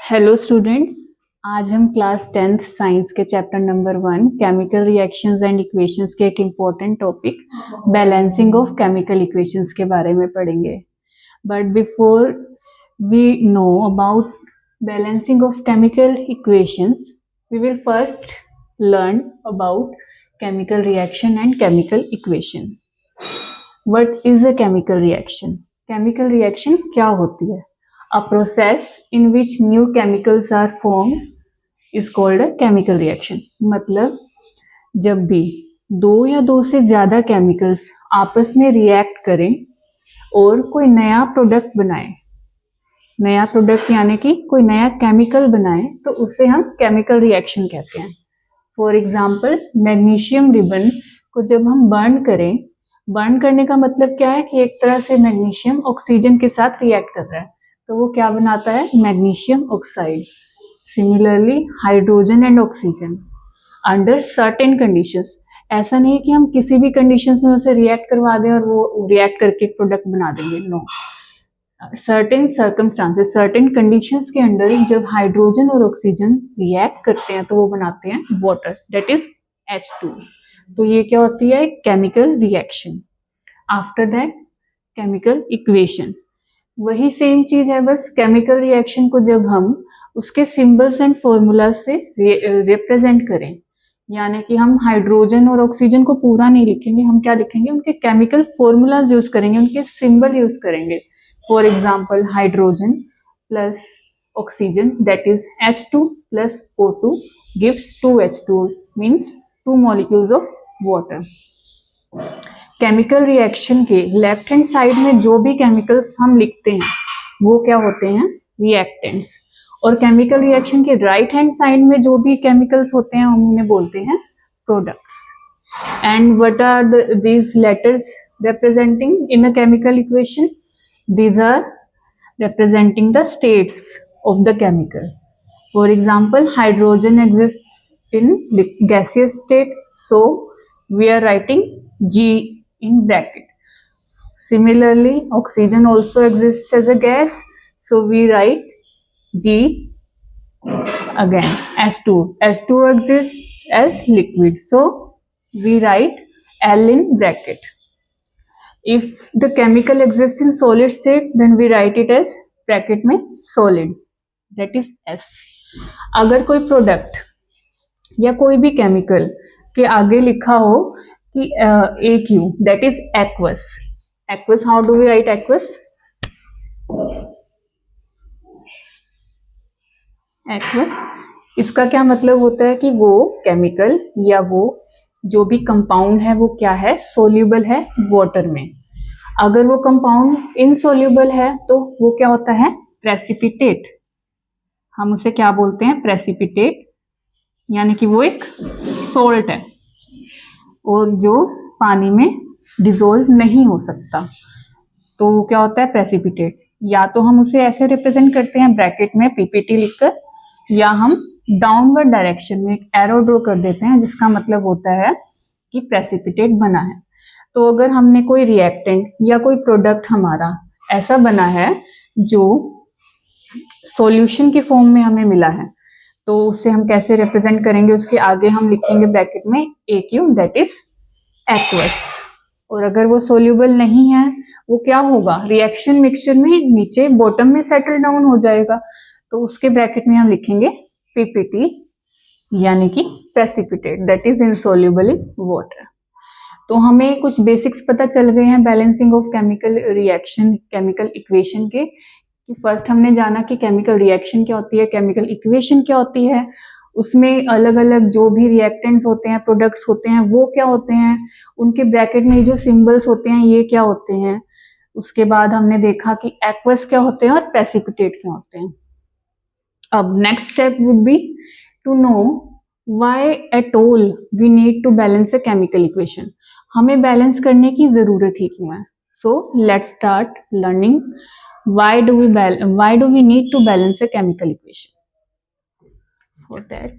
Hello students. आज हम class 10th science के chapter number 1 chemical reactions and equations के एक important topic balancing of chemical equations के बारे में पढ़ेंगे। But before we know about balancing of chemical equations we will first learn about chemical reaction and chemical equation. What is a chemical reaction? Chemical reaction क्या होती है? A process in which new chemicals are formed is called a chemical reaction। मतलब जब भी दो या दो से ज्यादा केमिकल्स आपस में रिएक्ट करें और कोई नया प्रोडक्ट बनाए, नया प्रोडक्ट यानी कि कोई नया केमिकल बनाए, तो उसे हम केमिकल रिएक्शन कहते हैं। फॉर एग्जाम्पल मैग्नीशियम रिबन को जब हम बर्न करें, बर्न करने का मतलब क्या है कि एक तरह से मैग्नीशियम ऑक्सीजन के साथ रिएक्ट कर रहा है, तो वो क्या बनाता है? Magnesium oxide. Similarly hydrogen and oxygen under certain conditions, ऐसा नहीं है कि हम किसी भी कंडीशंस में उसे रिएक्ट करवा दें और वो रिएक्ट करके एक प्रोडक्ट बना देंगे। No, certain circumstances, certain conditions के अंडर जब हाइड्रोजन और ऑक्सीजन रिएक्ट करते हैं तो वो बनाते हैं वाटर, दैट इज H2। तो ये क्या होती है? Chemical reaction. After that chemical equation, वही सेम चीज है, बस केमिकल रिएक्शन को जब हम उसके सिंबल्स एंड फॉर्मूला से रिप्रेजेंट करें, यानी कि हम हाइड्रोजन और ऑक्सीजन को पूरा नहीं लिखेंगे, हम क्या लिखेंगे? उनके केमिकल फॉर्मूलाज यूज करेंगे, उनके सिंबल यूज करेंगे। For example hydrogen plus oxygen that is H2 plus O2 gives 2H2 means 2 molecules of water. Chemical reaction के लेफ्ट हैंड साइड में जो भी केमिकल्स हम लिखते हैं वो क्या होते हैं? रिएक्टेंट्स। और केमिकल रिएक्शन के राइट हैंड साइड में जो भी केमिकल्स होते हैं हम उन्हें बोलते हैं products. And what are these letters representing in a chemical equation? These are representing the states of the chemical. For example, hydrogen exists in gaseous state, so we are writing G in bracket. Similarly, oxygen also exists as a gas, so we write G again. H2 exists as liquid, so we write L in bracket. If the chemical exists in solid state, then we write it as bracket में solid, that is S। अगर कोई product या कोई भी chemical के आगे लिखा हो कि AQ, that is aqueous। Aqueous, how do we write aqueous? Aqueous, इसका क्या मतलब होता है कि वो केमिकल या वो जो भी कंपाउंड है वो क्या है? सोल्यूबल है वाटर में। अगर वो कंपाउंड इनसोल्यूबल है तो वो क्या होता है? प्रेसिपिटेट। हम उसे क्या बोलते हैं? प्रेसिपिटेट, यानी कि वो एक सोल्ट है और जो पानी में डिसोल्व नहीं हो सकता, तो वो क्या होता है? प्रेसिपिटेट। या तो हम उसे ऐसे रिप्रेजेंट करते हैं ब्रैकेट में PPT लिखकर, या हम डाउनवर्ड डायरेक्शन में एक एरो ड्रॉ कर देते हैं जिसका मतलब होता है कि प्रेसिपिटेट बना है। तो अगर हमने कोई रिएक्टेंट या कोई प्रोडक्ट हमारा ऐसा बना है जो सॉल्यूशन के फॉर्म में हमें मिला है, तो उसे हम कैसे रिप्रेजेंट करेंगे? उसके आगे हम लिखेंगे ब्रैकेट में AQ, दैट इज एक्वस। और अगर वो सोल्यूबल नहीं है, वो क्या होगा? रिएक्शन मिक्सचर में नीचे बॉटम में सेटल डाउन हो जाएगा, तो उसके ब्रैकेट में हम लिखेंगे PPT, यानी कि precipitate, that is insoluble in water. तो हमें कुछ बेसिक्स पता चल गए हैं balancing of chemical reaction, chemical equation के। कि फर्स्ट हमने जाना कि केमिकल रिएक्शन क्या होती है, केमिकल इक्वेशन क्या होती है, उसमें अलग अलग जो भी रिएक्टेंट्स होते हैं, प्रोडक्ट्स होते हैं, वो क्या होते हैं, उनके ब्रैकेट में जो सिंबल्स होते हैं ये क्या होते हैं। उसके बाद हमने देखा कि एक्वस क्या होते हैं और प्रेसिपिटेट क्या होते हैं। अब next step would be to know why at all we need to balance a chemical equation. हमें बैलेंस करने की जरूरत ही क्यों है? So let's start learning why do we need to balance a chemical equation. For that,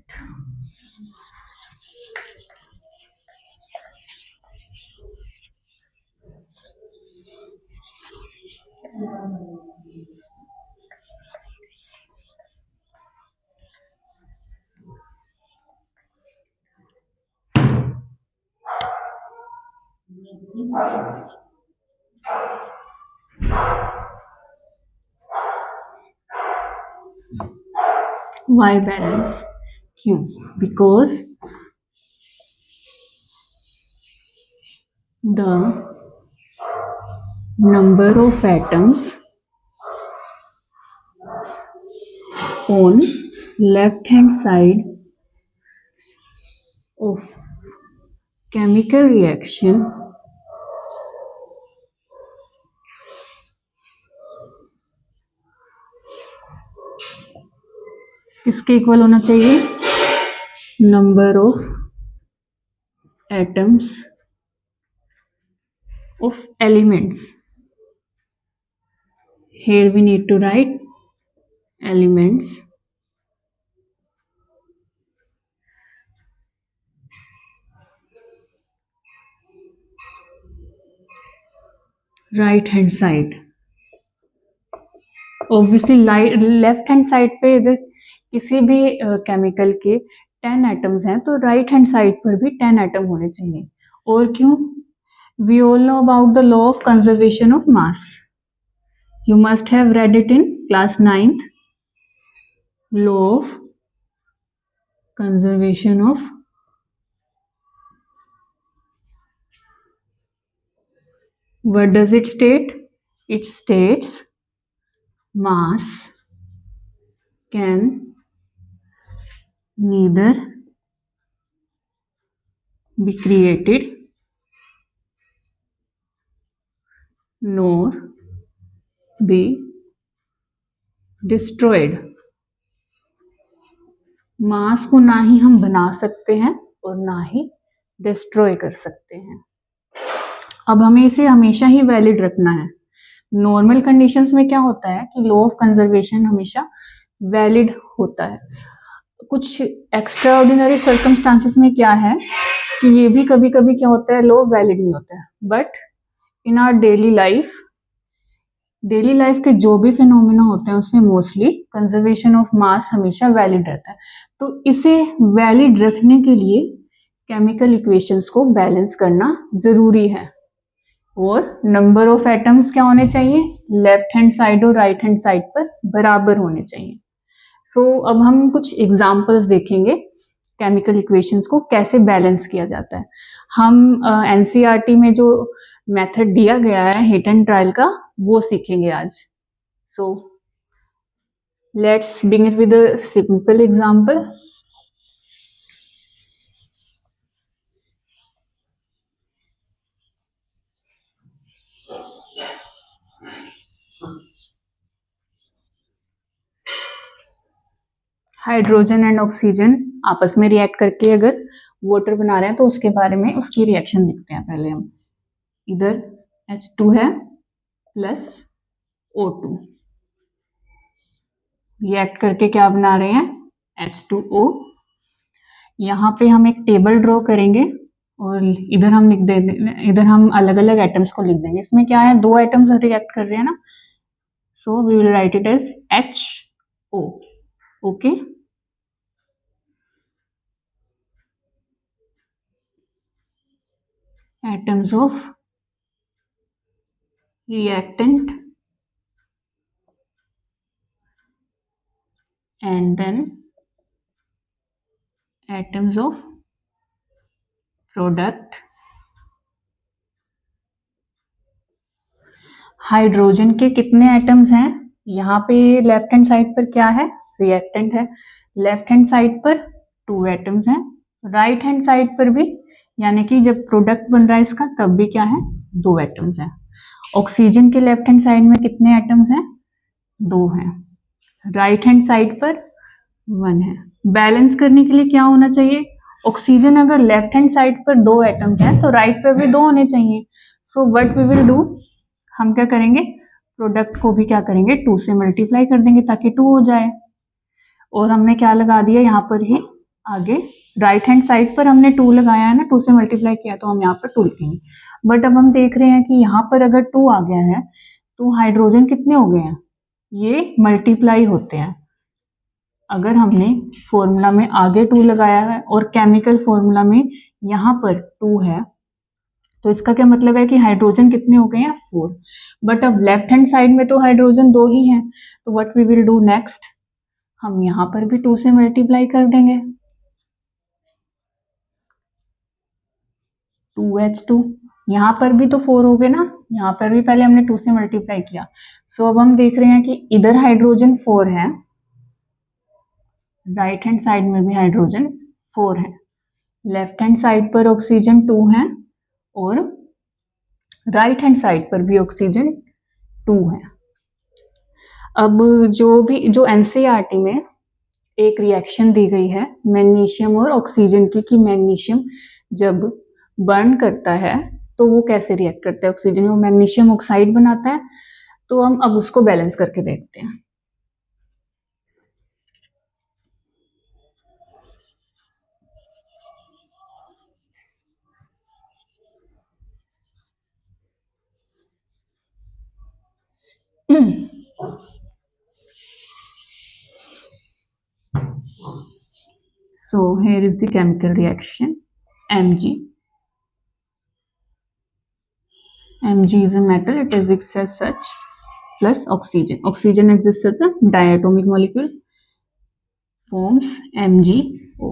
why balance? क्यों? Because the number of atoms on left hand side of chemical reaction किसके equal होना चाहिए? Number of atoms of elements. Here we need to write elements right hand side. Obviously left hand side पे अगर किसी भी chemical के 10 atoms हैं तो राइट हैंड साइड पर भी 10 एटम होने चाहिए. और क्यों? We all know about the law of conservation of mass. You must have read it in class 9th. Law of conservation of what does it state? It states mass can neither be created nor be destroyed. मास को ना ही हम बना सकते हैं और ना ही destroy कर सकते हैं. अब हमें इसे हमेशा ही वैलिड रखना है. नॉर्मल कंडीशंस में क्या होता है कि लॉ ऑफ कंजर्वेशन हमेशा वैलिड होता है. कुछ एक्स्ट्रा ऑर्डिनरी सर्कमस्टांसेस में क्या है कि ये भी कभी कभी क्या होता है, लॉ वैलिड नहीं होता है. But in our daily life के जो भी फिनोमेना होते हैं उसमें मोस्टली कंजर्वेशन ऑफ मास हमेशा वैलिड रहता है. तो इसे वैलिड रखने के लिए केमिकल इक्वेशंस को बैलेंस करना जरूरी है. और नंबर ऑफ एटम्स क्या होने चाहिए? लेफ्ट हैंड साइड और राइट हैंड साइड पर बराबर होने चाहिए. अब हम कुछ एग्जाम्पल्स देखेंगे केमिकल इक्वेशंस को कैसे बैलेंस किया जाता है. हम एनसीईआरटी में जो मेथड दिया गया है हिट एंड ट्रायल का वो सीखेंगे आज. Let's begin with a simple example. Hydrogen and oxygen आपस में रिएक्ट करके अगर वाटर बना रहे हैं तो उसके बारे में उसकी रिएक्शन देखते हैं. पहले हम इधर H2 है प्लस O2 रिएक्ट करके क्या बना रहे हैं? H2O. यहाँ पे हम एक टेबल ड्रॉ करेंगे और इधर हम लिख देंगे, इधर हम अलग अलग एटम्स को लिख देंगे. इसमें क्या है, 2 एटम्स रिएक्ट कर रहे हैं ना. So we will write it as HO. Okay. Atoms of reactant and then atoms of product. Hydrogen के कितने एटम्स हैं? यहाँ पे लेफ्ट हैंड साइड पर क्या है? रिएक्टेंट है. लेफ्ट हैंड साइड पर 2 एटम्स हैं. राइट हैंड साइड पर भी, यानी कि जब प्रोडक्ट बन रहा है इसका तब भी क्या है? 2 एटम्स हैं. ऑक्सीजन के लेफ्ट हैंड साइड में कितने एटम्स हैं? 2 हैं. राइट हैंड साइड पर 1 है. बैलेंस करने के लिए क्या होना चाहिए? ऑक्सीजन अगर लेफ्ट हैंड साइड पर 2 एटम्स हैं तो राइट पर भी 2 होने चाहिए. So what we will do, हम क्या करेंगे? प्रोडक्ट को भी क्या करेंगे? 2 से मल्टीप्लाई कर देंगे ताकि 2 हो जाए. और हमने क्या लगा दिया यहाँ पर ही आगे, राइट हैंड साइड पर हमने 2 लगाया है ना, 2 से मल्टीप्लाई किया तो हम यहाँ पर 2 लिखेंगे. बट अब हम देख रहे हैं कि यहाँ पर अगर 2 आ गया है तो हाइड्रोजन कितने हो गए हैं? ये मल्टीप्लाई होते हैं. अगर हमने फॉर्मूला में आगे 2 लगाया है और केमिकल फॉर्मूला में यहाँ पर 2 है तो इसका क्या मतलब है कि हाइड्रोजन कितने हो गए हैं 4। बट अब लेफ्ट हैंड साइड में तो हाइड्रोजन 2 ही हैं, तो what we will do next, हम यहाँ पर भी 2 से मल्टीप्लाई कर देंगे 2H2। यहाँ पर भी तो 4 हो गए ना, यहाँ पर भी पहले हमने 2 से मल्टीप्लाई किया। सो अब हम देख रहे हैं कि इधर हाइड्रोजन 4 है, राइट हैंड साइड में भी हाइड्रोजन 4 है, लेफ्ट हैंड साइड पर ऑक्सीजन 2 है और राइट हैंड साइड पर भी ऑक्सीजन 2 है। अब जो एनसीईआरटी में एक रिएक्शन दी गई है मैग्नीशियम और ऑक्सीजन की, कि मैग्नीशियम जब बर्न करता है तो वो कैसे रिएक्ट करता है ऑक्सीजन, वो मैग्नीशियम ऑक्साइड बनाता है। तो हम अब उसको बैलेंस करके देखते हैं। So here is the chemical reaction Mg. Mg is a metal, it exists as such, plus oxygen. Oxygen exists as a diatomic molecule, forms MgO.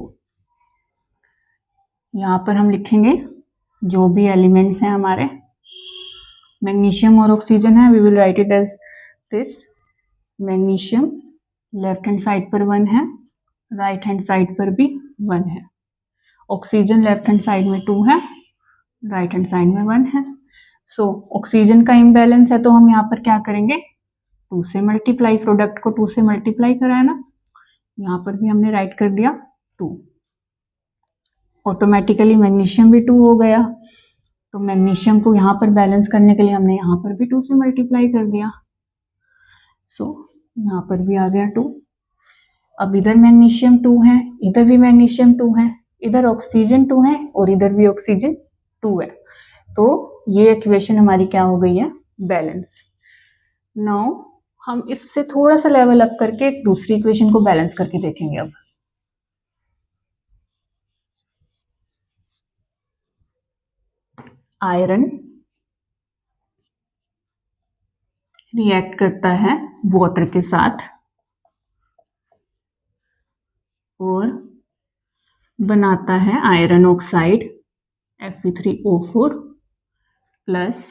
यहाँ पर हम लिखेंगे जो भी एलिमेंट्स हैं हमारे, मैग्नीशियम और ऑक्सीजन है, we will write it as this. Magnesium left hand side पर 1 है, राइट हैंड साइड पर भी 1 है। ऑक्सीजन लेफ्ट हैंड साइड में 2 है, राइट हैंड साइड में 1 है। सो ऑक्सीजन का इम्बैलेंस है तो हम यहाँ पर क्या करेंगे 2 से मल्टीप्लाई, प्रोडक्ट को 2 से मल्टीप्लाई करा है ना, यहाँ पर भी हमने राइट कर दिया 2। ऑटोमेटिकली मैग्नीशियम भी 2 हो गया, तो मैग्नीशियम को यहाँ पर बैलेंस करने के लिए हमने यहाँ पर भी 2 से मल्टीप्लाई कर दिया। सो यहाँ पर भी आ गया 2। अब इधर मैग्नीशियम 2 है, इधर भी मैग्नीशियम 2 है, इधर ऑक्सीजन 2 है और इधर भी ऑक्सीजन 2 है। तो ये इक्वेशन हमारी क्या हो गई है बैलेंस। नाउ हम इससे थोड़ा सा लेवल अप करके एक दूसरी इक्वेशन को बैलेंस करके देखेंगे। अब आयरन रिएक्ट करता है वाटर के साथ और बनाता है iron oxide Fe3O4 plus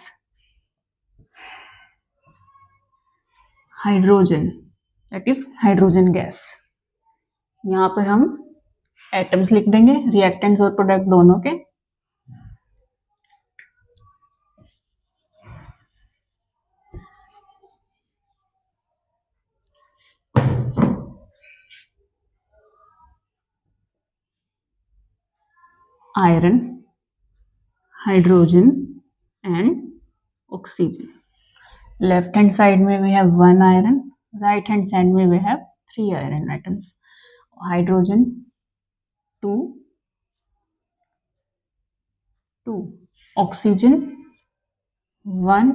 hydrogen, that is hydrogen gas. यहाँ पर हम एटम्स लिख देंगे रिएक्टेंट्स और प्रोडक्ट दोनों के। Iron, hydrogen and oxygen. Left hand side में we have 1 iron, right hand side में we have 3 iron atoms. Hydrogen 2, oxygen 1,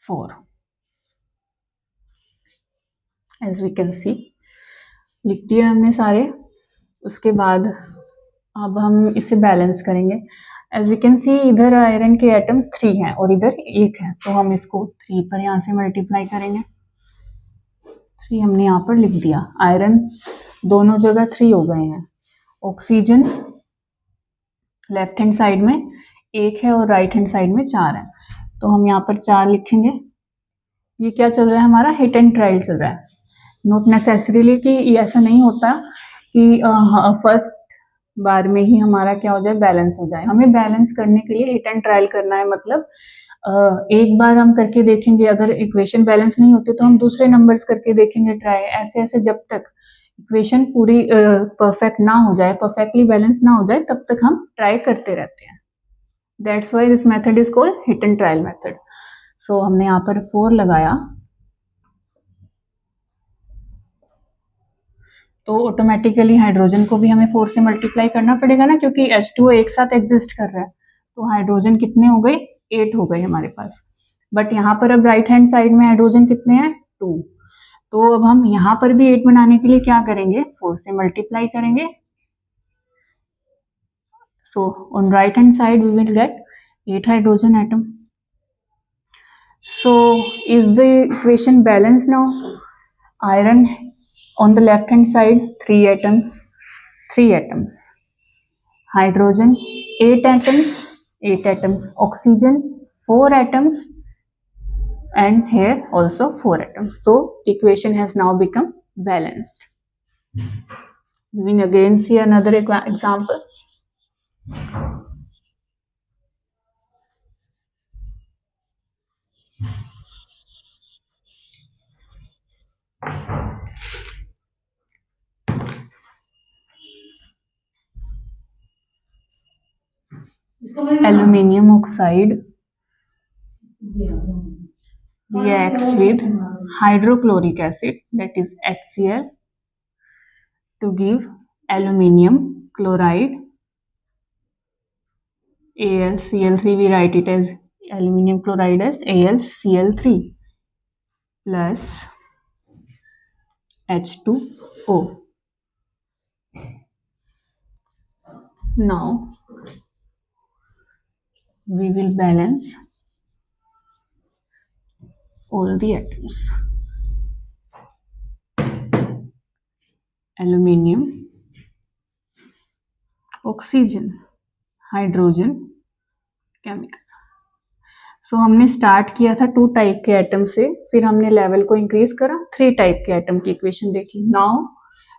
4। As we can see लिख दिए हमने सारे। उसके बाद अब हम इसे बैलेंस करेंगे। एज वी कैन सी इधर आयरन के एटम्स 3 हैं और इधर 1 है, तो हम इसको 3 पर यहाँ से मल्टीप्लाई करेंगे। 3 हमने यहाँ पर लिख दिया। आयरन दोनों जगह 3 हो गए हैं। ऑक्सीजन लेफ्ट हैंड साइड में 1 है और राइट हैंड साइड में 4 है, तो हम यहाँ पर 4 लिखेंगे। ये क्या चल रहा है हमारा हिट एंड ट्रायल चल रहा है। नॉट नेसेसरीली कि ऐसा नहीं होता कि फर्स्ट बार में ही हमारा क्या हो जाए बैलेंस हो जाए। हमें बैलेंस करने के लिए हिट एंड ट्रायल करना है। मतलब एक बार हम करके देखेंगे, अगर इक्वेशन बैलेंस नहीं होती तो हम दूसरे नंबर्स करके देखेंगे ट्राई, ऐसे ऐसे जब तक इक्वेशन पूरी परफेक्ट ना हो जाए, परफेक्टली बैलेंस ना हो जाए, तब तक हम ट्राई करते रहते हैं। That's why this method is called hit and trial method. So हमने यहाँ पर 4 लगाया तो ऑटोमेटिकली हाइड्रोजन को भी हमें 4 से मल्टीप्लाई करना पड़ेगा ना, क्योंकि H2O एक साथ एग्जिस्ट कर रहा है। तो हाइड्रोजन कितने हो गए 8 हो गए हमारे पास। बट यहाँ पर अब राइट हैंड साइड में हाइड्रोजन कितने हैं 2। तो अब हम यहाँ पर भी 8 बनाने के लिए क्या करेंगे 4 से मल्टीप्लाई करेंगे। So on right hand side we will get 8 hydrogen atom. So is the equation balanced now? Iron on the left hand side 3 atoms, hydrogen 8 atoms, oxygen 4 atoms, and here also 4 atoms. So the equation has now become balanced. We will again see another example. Aluminium oxide reacts with hydrochloric acid, that is HCl, to give aluminium chloride, AlCl3. We write it as aluminium chloride as AlCl3 plus H2O. Now we will balance all the atoms. Aluminium, oxygen, hydrogen, chemical. So हमने start किया था 2 type के atom से, फिर हमने level को increase करा, 3 type के एटम की इक्वेशन देखी. Now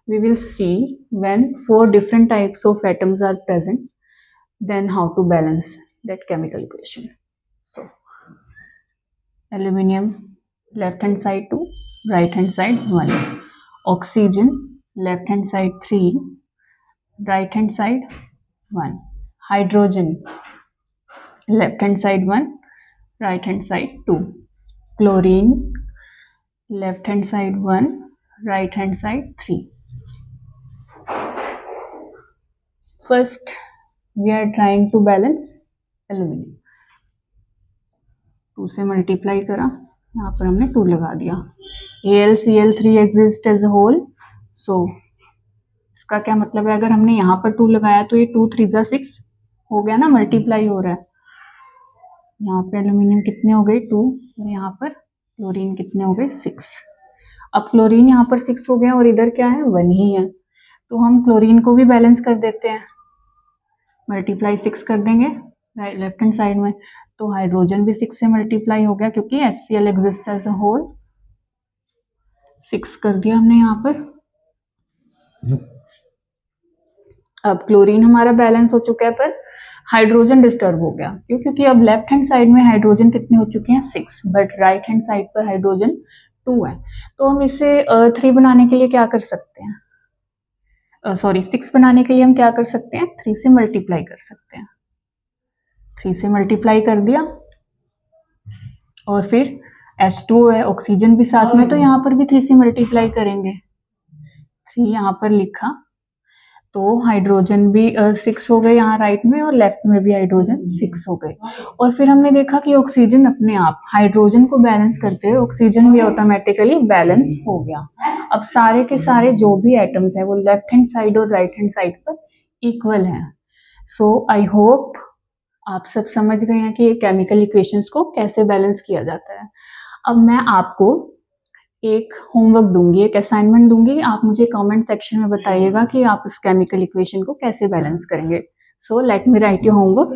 we will see when 4 different types of atoms are present, then how to balance that chemical equation. So aluminium left hand side 2, right hand side 1. Oxygen left hand side 3, right hand side 1. Hydrogen left hand side 1, right hand side 2. Chlorine left hand side 1, right hand side 3. First we are trying to balance aluminium. 2 से multiply करा, यहाँ पर हमने 2 लगा दिया. AlCl3 exist as a whole. So इसका क्या मतलब है, अगर हमने यहाँ पर 2 लगाया तो ये 2 3 6 हो गया ना, मल्टीप्लाई हो रहा है. यहाँ पे एल्यूमिनियम कितने हो गए 2, और यहाँ पर क्लोरीन कितने हो गए 6. अब क्लोरीन यहाँ पर 6 हो गया और इधर क्या है 1 ही है, तो हम क्लोरीन को भी बैलेंस कर देते हैं, मल्टीप्लाई 6 कर देंगे लेफ्ट हैंड साइड में. तो हाइड्रोजन भी 6 से मल्टीप्लाई हो गया क्योंकि HCl exist as a whole. 6 कर दिया हमने यहाँ पर. अब क्लोरीन हमारा बैलेंस हो चुका है, पर हाइड्रोजन डिस्टर्ब हो गया. क्यों? क्योंकि अब लेफ्ट हैंड साइड में हाइड्रोजन कितने हो चुके हैं 6, बट राइट हैंड साइड पर हाइड्रोजन 2 है. तो हम इसे 3 बनाने के लिए क्या कर सकते हैं, 6 बनाने के लिए हम क्या कर सकते हैं, 3 से मल्टीप्लाई कर सकते हैं. 3 से मल्टीप्लाई कर दिया और फिर H2O है, ऑक्सीजन भी साथ में, तो यहाँ पर भी 3 से मल्टीप्लाई करेंगे. 3 यहाँ पर लिखा, तो हाइड्रोजन भी 6 हो गए यहाँ राइट में, और लेफ्ट में भी हाइड्रोजन 6 हो गए. और फिर हमने देखा कि ऑक्सीजन अपने आप हाइड्रोजन को बैलेंस करते हुए ऑक्सीजन भी ऑटोमेटिकली बैलेंस हो गया. अब सारे के सारे जो भी एटम्स है वो लेफ्ट हैंड साइड और राइट हैंड साइड पर इक्वल हैं. सो आई होप आप सब समझ गए हैं कि ये केमिकल इक्वेशंस को कैसे बैलेंस किया जाता है. अब मैं आपको एक होमवर्क दूंगी, एक असाइनमेंट दूंगी, आप मुझे कमेंट सेक्शन में बताइएगा कि आप इस केमिकल इक्वेशन को कैसे बैलेंस करेंगे. So let me right your homework.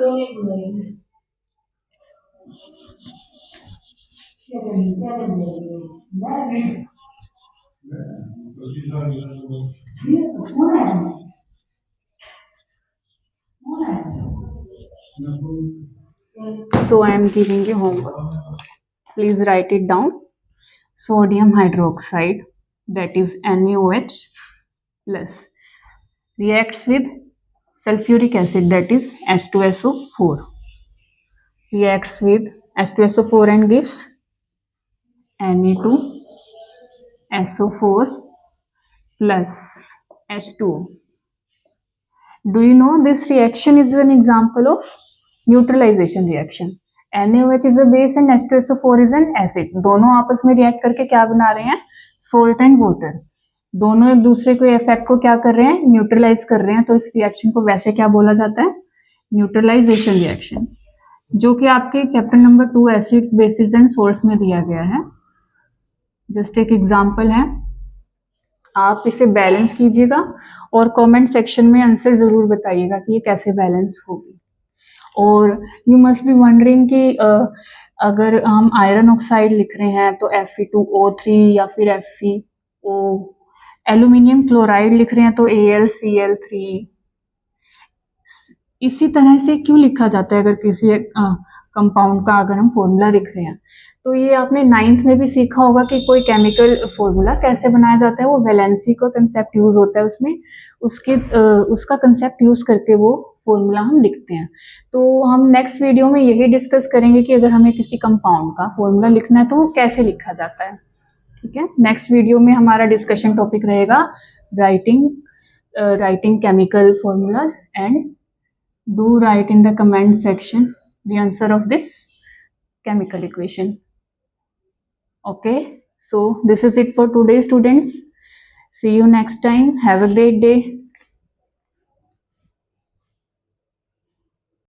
So I am giving you homework. Please write it down. Sodium hydroxide, that is NaOH plus, reacts with sulfuric acid, that is H2SO4. Reacts with H2SO4 and gives Na2SO4 plus H2O. Do you know this reaction is an example of neutralization reaction. NaOH is a base and H2SO4 is an acid. दोनों आपस में react करके क्या बना रहे हैं, salt and water. दोनों एक दूसरे को इफेक्ट को क्या कर रहे हैं, न्यूट्रलाइज कर रहे हैं. तो इस रिएक्शन को वैसे क्या बोला जाता है, न्यूट्रलाइजेशन रिएक्शन, जो कि आपके chapter number 2 acids bases and source में दिया गया है। जस्ट एक एग्जांपल है, आप इसे बैलेंस कीजिएगा और कमेंट सेक्शन में आंसर जरूर बताइएगा कि ये कैसे बैलेंस होगी। और यू मस्ट बी वंडरिंग कि अगर हम आयरन ऑक्साइड लिख रहे हैं तो Fe2O3 या फिर FeO, एल्यूमिनियम क्लोराइड लिख रहे हैं तो AlCl3, इसी तरह से क्यों लिखा जाता है अगर किसी कंपाउंड का अगर हम फॉर्मूला लिख रहे हैं। तो ये आपने 9th में भी सीखा होगा कि कोई केमिकल फॉर्मूला कैसे बनाया जाता है, वो वैलेंसी का कंसेप्ट यूज होता है उसमें, उसका कंसेप्ट यूज करके वो फॉर्मूला हम लिखते हैं। तो हम नेक्स्ट वीडियो में यही डिस्कस करेंगे कि अगर हमें किसी कंपाउंड का फॉर्मूला लिखना है तो वो कैसे लिखा जाता है। ठीक है, नेक्स्ट वीडियो में हमारा डिस्कशन टॉपिक रहेगा writing chemical formulas, and do write in the comment section the answer of this chemical equation. Okay, so this is it for today, students. See you next time. Have a great day.